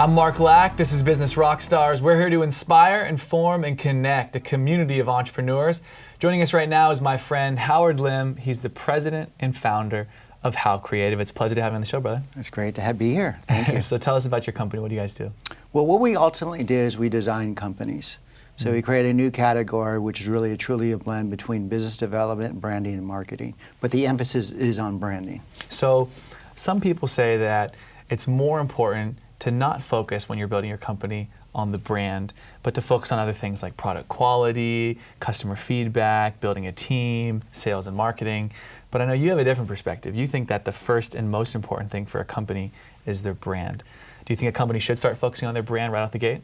I'm Mark Lack. This is Business Rockstars. We're here to inspire, inform, and connect a community of entrepreneurs. Joining us right now is my friend Howard Lim. He's the president and founder of How Creative. It's a pleasure to have you on the show, brother. It's great to be here. Thank you. So tell us about your company. What do you guys do? Well, what we ultimately do is we design companies. So we create a new category, which is really truly a blend between business development, branding, and marketing. But the emphasis is on branding. So some people say that it's more important to not focus when you're building your company on the brand, but to focus on other things like product quality, customer feedback, building a team, sales and marketing. But I know you have a different perspective. You think that the first and most important thing for a company is their brand. Do you think a company should start focusing on their brand right out the gate?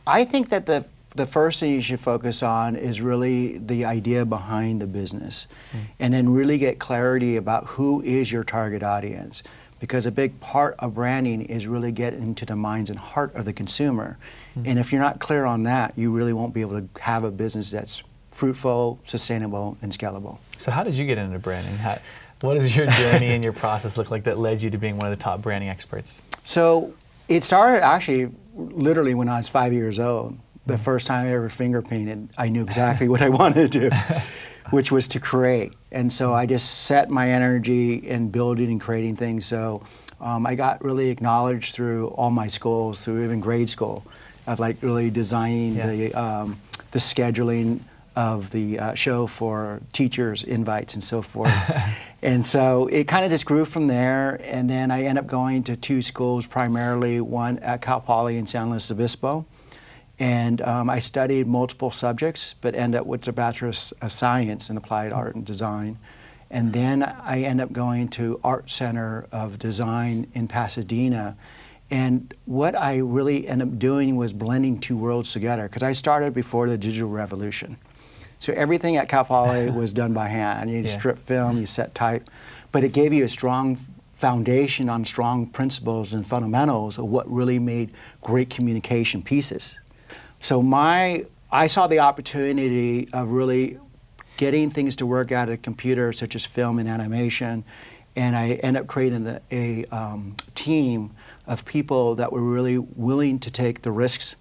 I think that the first thing you should focus on is really the idea behind the business, and then really get clarity about who is your target audience. Because a big part of branding is really getting into the minds and heart of the consumer. And if you're not clear on that, you really won't be able to have a business that's fruitful, sustainable, and scalable. So how did you get into branding? What does your journey and your process look like that led you to being one of the top branding experts? So it started actually literally when I was 5 years old. The first time I ever finger painted, I knew exactly what I wanted to do, which was to create. And so I just set my energy in building and creating things. So I got really acknowledged through all my schools, through even grade school, of like really designing the scheduling of the show for teachers, invites, and so forth. And so it kind of just grew from there. And then I ended up going to two schools, primarily one at Cal Poly in San Luis Obispo. And I studied multiple subjects, but ended up with a Bachelor of Science in Applied Art and Design. And then I ended up going to Art Center of Design in Pasadena. And what I really ended up doing was blending two worlds together, because I started before the digital revolution. So everything at Cal Poly was done by hand. You strip film, you set type, but it gave you a strong foundation on strong principles and fundamentals of what really made great communication pieces. So I saw the opportunity of really getting things to work out of a computer, such as film and animation, and I ended up creating a team of people that were really willing to take the risks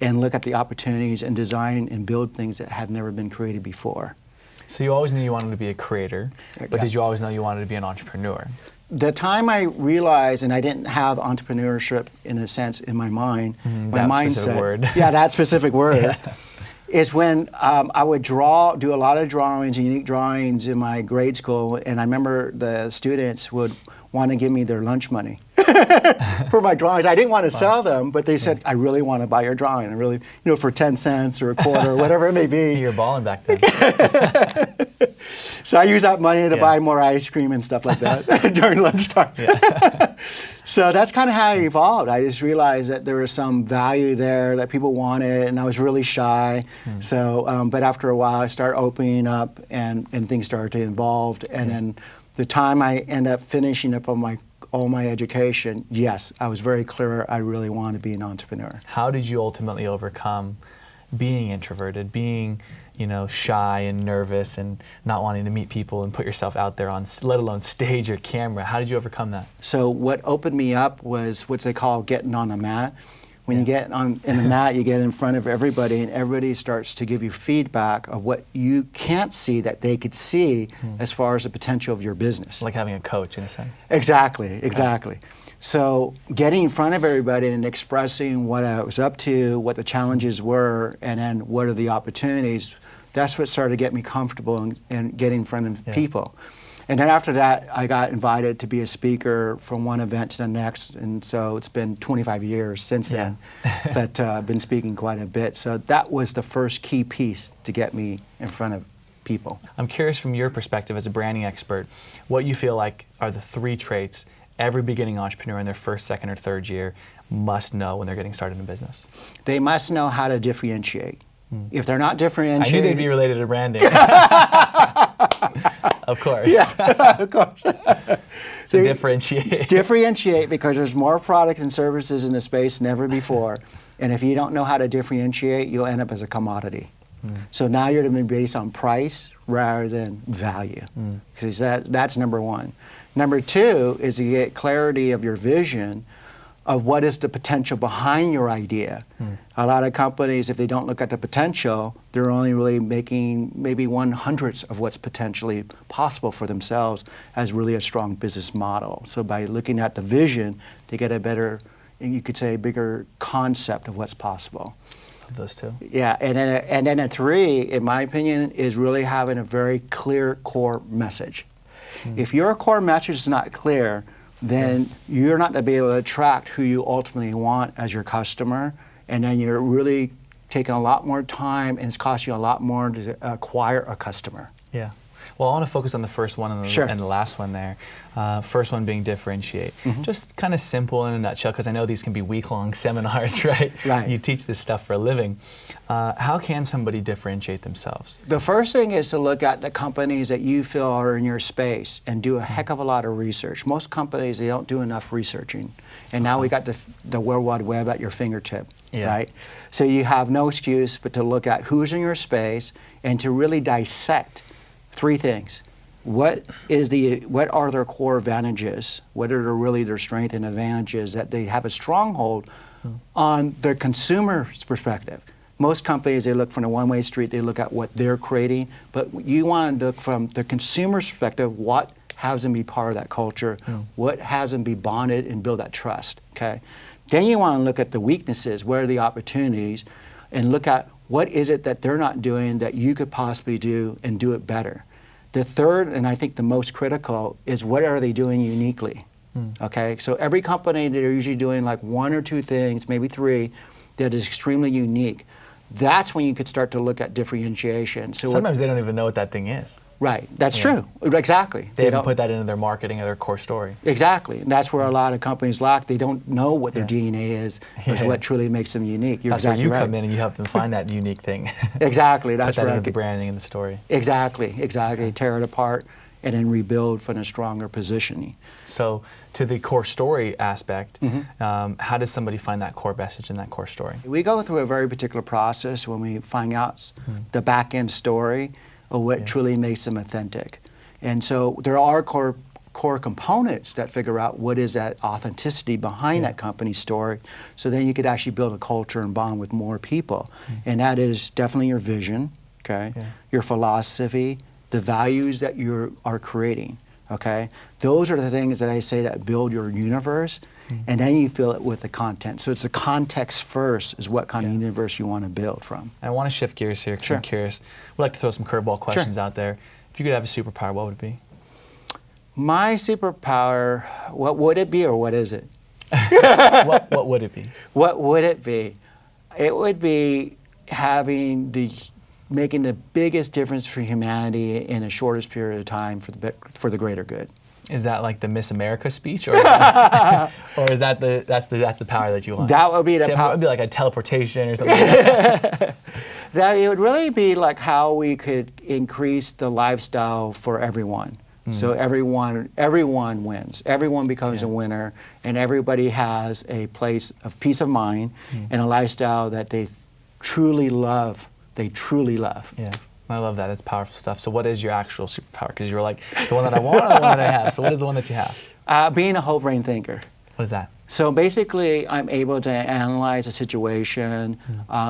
and look at the opportunities and design and build things that had never been created before. So you always knew you wanted to be a creator, but did you always know you wanted to be an entrepreneur? The time I realized, and I didn't have entrepreneurship in a sense in my mind, my that mindset, specific word. yeah, that specific word, is when I would do a lot of drawings, unique drawings in my grade school, and I remember the students would want to give me their lunch money for my drawings. I didn't want to sell them, but they said, I really want to buy your drawing, and really, for 10 cents or a quarter, or whatever it may be. You were balling back then. So I use that money to buy more ice cream and stuff like that during lunchtime. So that's kind of how it evolved. I just realized that there was some value there that people wanted, and I was really shy. So, but after a while, I started opening up, and things started to evolve. And then the time I ended up finishing up on all my education, yes, I was very clear I really wanted to be an entrepreneur. How did you ultimately overcome being introverted, being shy and nervous and not wanting to meet people and put yourself out there on, let alone stage or camera? How did you overcome that? So what opened me up was what they call getting on a mat. When you get in the mat, you get in front of everybody, and everybody starts to give you feedback of what you can't see that they could see as far as the potential of your business. Like having a coach in a sense. Exactly. So getting in front of everybody and expressing what I was up to, what the challenges were, and then what are the opportunities, that's what started to get me comfortable in getting in front of people. And then after that, I got invited to be a speaker from one event to the next, and so it's been 25 years since then, but I've been speaking quite a bit. So that was the first key piece to get me in front of people. I'm curious from your perspective as a branding expert, what you feel like are the 3 traits every beginning entrepreneur in their first, second, or third year must know when they're getting started in business? They must know how to differentiate. If they're not differentiating... I knew they'd be related to branding. Of course. Yeah, of course. So differentiate. Differentiate, because there's more products and services in the space than ever before. And if you don't know how to differentiate, you'll end up as a commodity. So now you're going to be based on price rather than value. Because that's number one. Number two is to get clarity of your vision of what is the potential behind your idea. A lot of companies, if they don't look at the potential, they're only really making maybe 1/100th of what's potentially possible for themselves as really a strong business model. So by looking at the vision, they get a better, you could say, a bigger concept of what's possible. Those two. Yeah, and then a 3, in my opinion, is really having a very clear core message. If your core message is not clear, then you're not going to be able to attract who you ultimately want as your customer, and then you're really taking a lot more time, and it's costing you a lot more to acquire a customer. Yeah. Well, I want to focus on the first one and the, Sure. and the last one there. First one being differentiate. Just kind of simple in a nutshell, because I know these can be week-long seminars, right? Right. You teach this stuff for a living. How can somebody differentiate themselves? The first thing is to look at the companies that you feel are in your space and do a heck of a lot of research. Most companies, they don't do enough researching. And now we got the World Wide Web at your fingertip, right? So you have no excuse but to look at who's in your space and to really dissect 3 things. What are their core advantages? What are really their strengths and advantages that they have a stronghold on their consumer's perspective? Most companies, they look from a one-way street, they look at what they're creating, but you want to look from the consumer's perspective, what has them be part of that culture, what has them be bonded and build that trust, okay? Then you want to look at the weaknesses, what are the opportunities, and look at what is it that they're not doing that you could possibly do and do it better. The third, and I think the most critical, is what are they doing uniquely, okay? So every company, they're usually doing like 1 or 2 things, maybe 3, that is extremely unique. That's when you could start to look at differentiation. So Sometimes they don't even know what that thing is. right, that's true, exactly. They haven't don't- put that into their marketing or their core story. Exactly, and that's where a lot of companies lack. They don't know what their DNA is, is what truly makes them unique. You're That's exactly where you right. come in and you help them find that unique thing. Exactly, Put that's that where I into the get, branding and the story. exactly. Tear it apart and then rebuild from a stronger positioning. So, to the core story aspect, how does somebody find that core message and that core story? We go through a very particular process when we find out the back end story of what truly makes them authentic. And so there are core components that figure out what is that authenticity behind that company's story. So then you could actually build a culture and bond with more people. And that is definitely your vision, okay? Your philosophy, the values that you are creating, okay? Those are the things that I say that build your universe, and then you fill it with the content. So it's the context first is what kind of universe you want to build from. I want to shift gears here because I'm curious. We'd like to throw some curveball questions out there. If you could have a superpower, what would it be? My superpower, what would it be or what is it? What would it be? What would it be? It would be making the biggest difference for humanity in the shortest period of time for the greater good. Is that like the Miss America speech, or is that that's the power that you want? That would be the power. It would be like a teleportation or something. That it would really be like how we could increase the lifestyle for everyone. So everyone wins. Everyone becomes a winner, and everybody has a place of peace of mind and a lifestyle that they truly love. They truly love. Yeah, I love that. That's powerful stuff. So what is your actual superpower? Because you were like, the one that I want or the one that I have. So what is the one that you have? Being a whole brain thinker. What is that? So basically, I'm able to analyze a situation,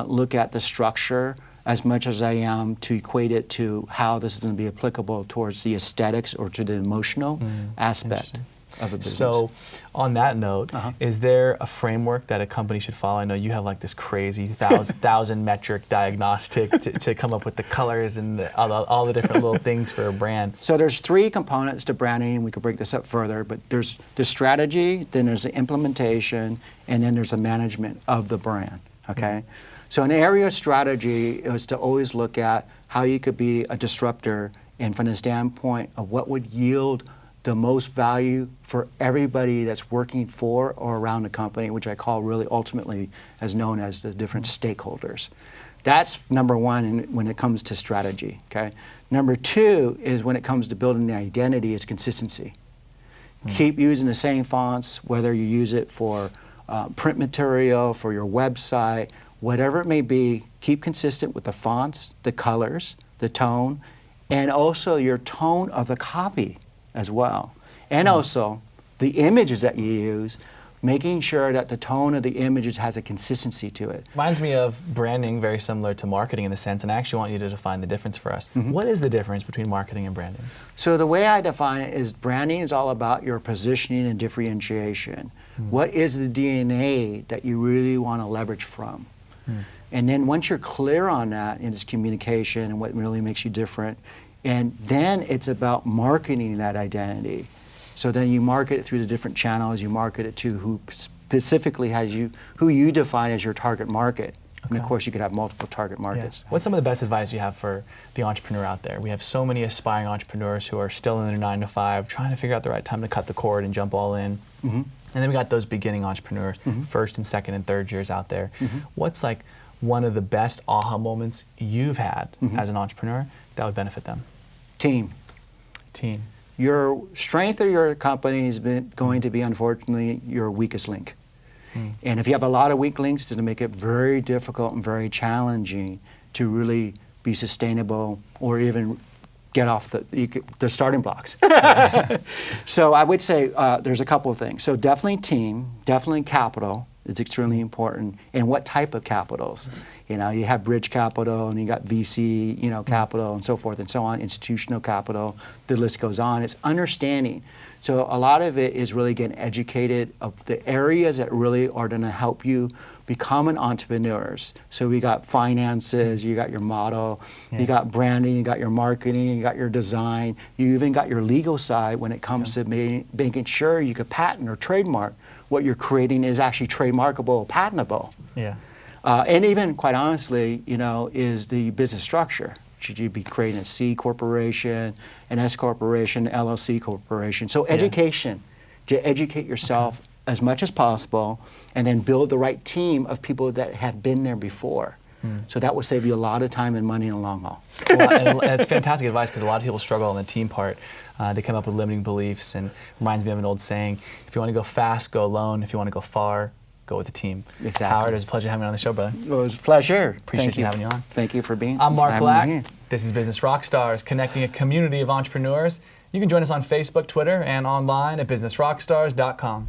look at the structure as much as I am to equate it to how this is going to be applicable towards the aesthetics or to the emotional aspect of a business. So on that note, is there a framework that a company should follow? I know you have like this crazy thousand metric diagnostic to come up with the colors and all the different little things for a brand. So there's 3 components to branding. We could break this up further, but there's the strategy, then there's the implementation, and then there's the management of the brand, okay? So an area of strategy is to always look at how you could be a disruptor, and from the standpoint of what would yield the most value for everybody that's working for or around the company, which I call really ultimately as known as the different stakeholders. That's number 1 when it comes to strategy, okay? Number 2 is when it comes to building the identity is consistency. Keep using the same fonts, whether you use it for print material, for your website, whatever it may be, keep consistent with the fonts, the colors, the tone, and also your tone of the copy as well. And also the images that you use making sure that the tone of the images has a consistency to it. Reminds me of branding, very similar to marketing in the sense, and I actually want you to define the difference for us. What is the difference between marketing and branding? So the way I define it is branding is all about your positioning and differentiation. What is the DNA that you really want to leverage from? And then once you're clear on that in its communication and what really makes you different, and then it's about marketing that identity. So then you market it through the different channels, you market it to who specifically has you, who you define as your target market. And of course you could have multiple target markets. What's some of the best advice you have for the entrepreneur out there? We have so many aspiring entrepreneurs who are still in their 9 to 5, trying to figure out the right time to cut the cord and jump all in. And then we got those beginning entrepreneurs, first and second and third years out there. What's like one of the best aha moments you've had as an entrepreneur that would benefit them? Team. Team. Your strength of your company is going to be, unfortunately, your weakest link. And if you have a lot of weak links, it's going to make it very difficult and very challenging to really be sustainable or even get off the starting blocks. So I would say there's a couple of things. So definitely team, definitely capital. It's extremely important. And what type of capitals? You know, you have bridge capital and you got VC, capital and so forth and so on, institutional capital, the list goes on. It's understanding. So a lot of it is really getting educated of the areas that really are going to help you become an entrepreneur. So we got finances, you got your model, you got branding, you got your marketing, you got your design, you even got your legal side when it comes to making sure you could patent or trademark what you're creating is actually trademarkable, patentable. And even, quite honestly, is the business structure. Should you be creating a C corporation, an S corporation, LLC corporation? So education, to educate yourself as much as possible, and then build the right team of people that have been there before. So that will save you a lot of time and money in the long haul. Well, and it's fantastic advice because a lot of people struggle on the team part. They come up with limiting beliefs, and reminds me of an old saying, if you want to go fast, go alone. If you want to go far, go with a team. Exactly. Howard, it was a pleasure having you on the show, brother. It was a pleasure. Appreciate you having you on. Thank you for being I'm Mark Lack. here. This is Business Rockstars, connecting a community of entrepreneurs. You can join us on Facebook, Twitter, and online at businessrockstars.com.